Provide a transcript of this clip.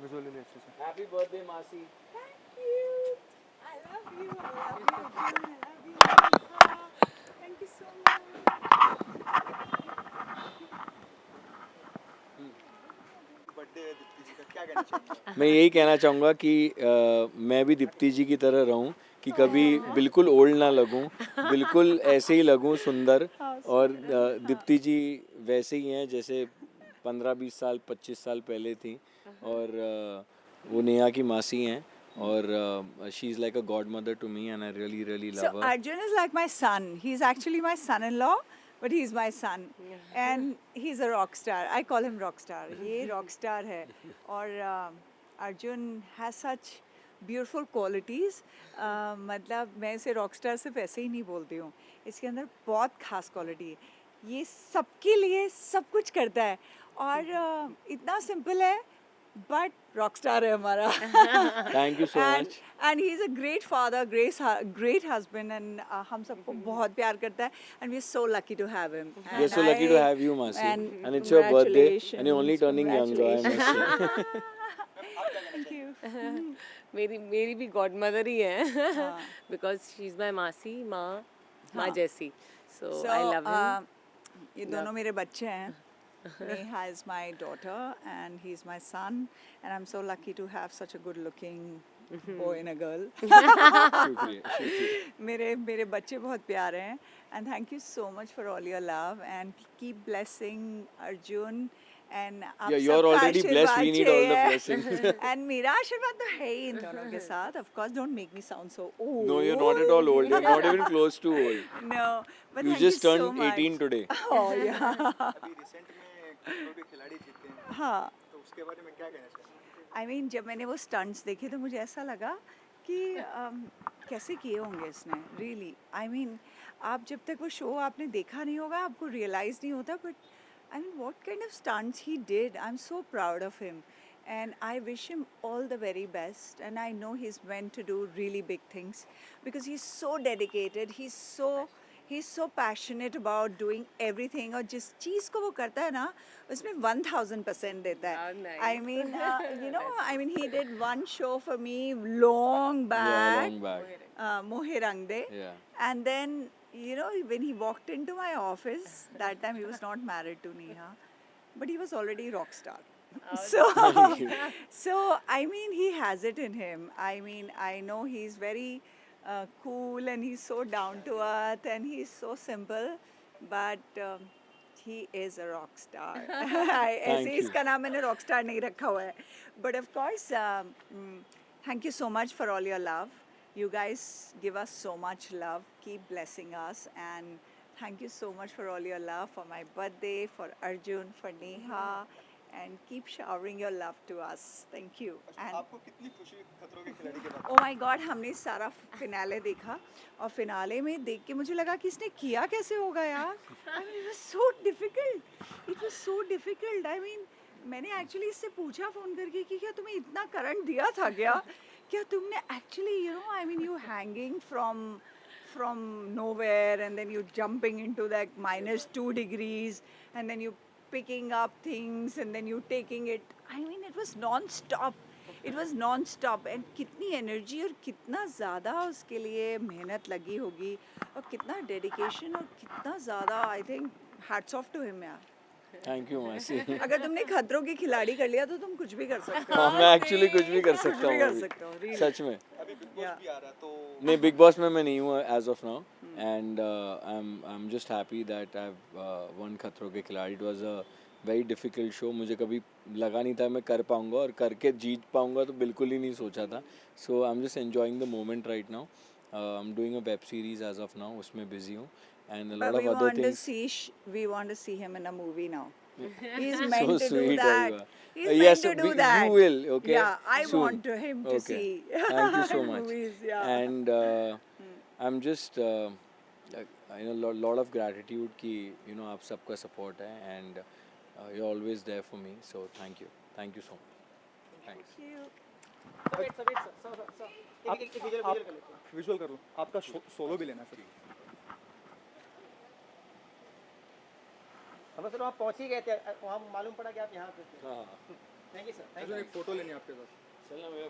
Visually नहीं अच्छे से। हैप्पी बर्थडे मासी। Thank you. I love you. I love you, Arjun. I love you. Thank you so much. Birthday है दीप्ति जी का, क्या कहना चाहेंगे? मैं यही कहना चाहूँगा कि मैं भी दीप्ति जी की तरह रहूं कि कभी बिल्कुल ओल्ड ना लगूं, बिल्कुल ऐसे ही लगूं सुंदर। और दीप्ति जी वैसे ही हैं जैसे 15-20 साल 25 साल पहले थी। और वो नेहा की मासी हैं और she is like a god mother to me and I really really So love her. Arjun is like my son. He's actually my son-in-law, but he's my son, and he's a rock star. I call him rock star. ये rock star है, और Arjun has such beautiful qualities. मतलब मैं इसे rock star सिर्फ ऐसे ही नहीं बोलती हूँ. इसके अंदर बहुत खास quality है. ये सबके लिए सब कुछ करता है, और इतना simple है, but rock star है हमारा. Thank you so and much. and he's a great father, great husband, and हम सबको बहुत प्यार करता है, and we're so lucky to have him. We are so lucky to have you, Masi. And it's your birthday, and you're only turning younger, I must say. Thank you. मेरी भी God mother ही है because she is my मासी माँ जैसी सो So I love him ये दोनों मेरे बच्चे हैं. Neha is my daughter, and he's my son, and I'm so lucky to have such a good-looking boy and a girl. शुक्रिया, शुक्रिया। मेरे बच्चे बहुत प्यारे हैं, and thank you so much for all your love, and keep blessing Arjun, and आप Yeah, you're सबका already blessed. We आशीर्वाद need all the चाहिए. blessings. And मेरा आशीर्वाद तो है ही इन दोनों के साथ. Of course, don't make me sound so old. No, you're not at all old. You're not even close to old. No, but You thank just you so turned much. 18 today. Oh yeah. अभी recent में खतरों के खिलाड़ी जीते हैं, हाँ. तो उसके बारे में क्या कहना चाहेंगे? आई मीन जब मैंने वो स्टंट्स देखे तो मुझे ऐसा लगा कि कैसे किए होंगे इसने, रियली. आई मीन आप जब तक वो शो आपने देखा नहीं होगा आपको रियलाइज़ नहीं होता, but I mean what kind of stunts he did. I am so proud of him, and I wish him all the very best, and I know he's meant to do really big things because he's so dedicated, he's so passionate about doing everything, और जिस चीज़ को वो करता है ना उसमें 1000% देता है. How nice. I mean, you know, I mean, he did one show for me long back. Yeah, long back. Mohe Rang De. Yeah. And then, you know, when he walked into my office, that time he was not married to Neha, but he was already rock star. So I mean, he has it in him. I mean, I know he's very cool, and he's so down to earth, and he's so simple, but he is a rock star. ऐसे you. इसका नाम मैंने rock star नहीं रखा हुआ है. But of course, thank you so much for all your love. You guys give us so much love. Keep blessing us, and thank you so much for all your love for my birthday, for Arjun, for Neha, and keep showering your love to us. Thank you. And आपको कितनी खुशी खतरों के खिलाड़ी के बाद? oh my God, हमने सारा finale देखा, और फिनाले में देख के मुझे लगा कि इसने किया कैसे होगा यार. I mean, it was so difficult. It was so difficult. I mean, मैंने एक्चुअली इससे पूछा फ़ोन करके कि क्या तुम्हें इतना करंट दिया था क्या तुमने actually, you know, I mean, you hanging from nowhere, and then you jumping into that -2 degrees, and then you picking up things, and then you taking it. I mean, it was non-stop. It was non-stop, and कितनी energy और कितना ज़्यादा उसके लिए मेहनत लगी होगी, और कितना डेडिकेशन, और कितना ज़्यादा, I think hats off to him यार. Thank you, Masi. अगर तुमने खतरों के खिलाड़ी कर लिया तो तुम कुछ भी कर सकते हो. हाँ, मैं एक्चुअली कुछ भी कर सकता भी कर हूँ सकते हो, अभी। really. सच में। अभी बिग बॉस भी आ रहा है, तो नहीं, बिग बॉस में मैं नहीं हूँ as of now, and I am just happy that I have won Khatron Ke Khiladi. It was a very difficult show. मुझे कभी लगा नहीं था मैं कर पाऊँगा, और करके जीत पाऊँगा तो बिल्कुल ही नहीं सोचा था. So I am just enjoying the moment right now. I am doing a web series as of now, उसमें बिजी हूँ, and a But lot we of other want to things. we want to see him in a movie now. He's So meant to do sweet, that. Alva. He's Yes, meant to do you that. will, okay? Yeah, I Soon. want him to Okay. see. Thank you so much. Movies, yeah. And I'm just you know, lot of gratitude कि you know आप सबका support है, and you're always there for me. So thank you so much. Thanks. Thank you. Visual कर लो. आपका solo भी लेना है फिर. हम सर वहाँ पहुँच ही गए थे, वहाँ मालूम पड़ा कि आप यहाँ पे थे. हाँ. अर्जुन एक फोटो लेनी है आपके साथ चलना मेरा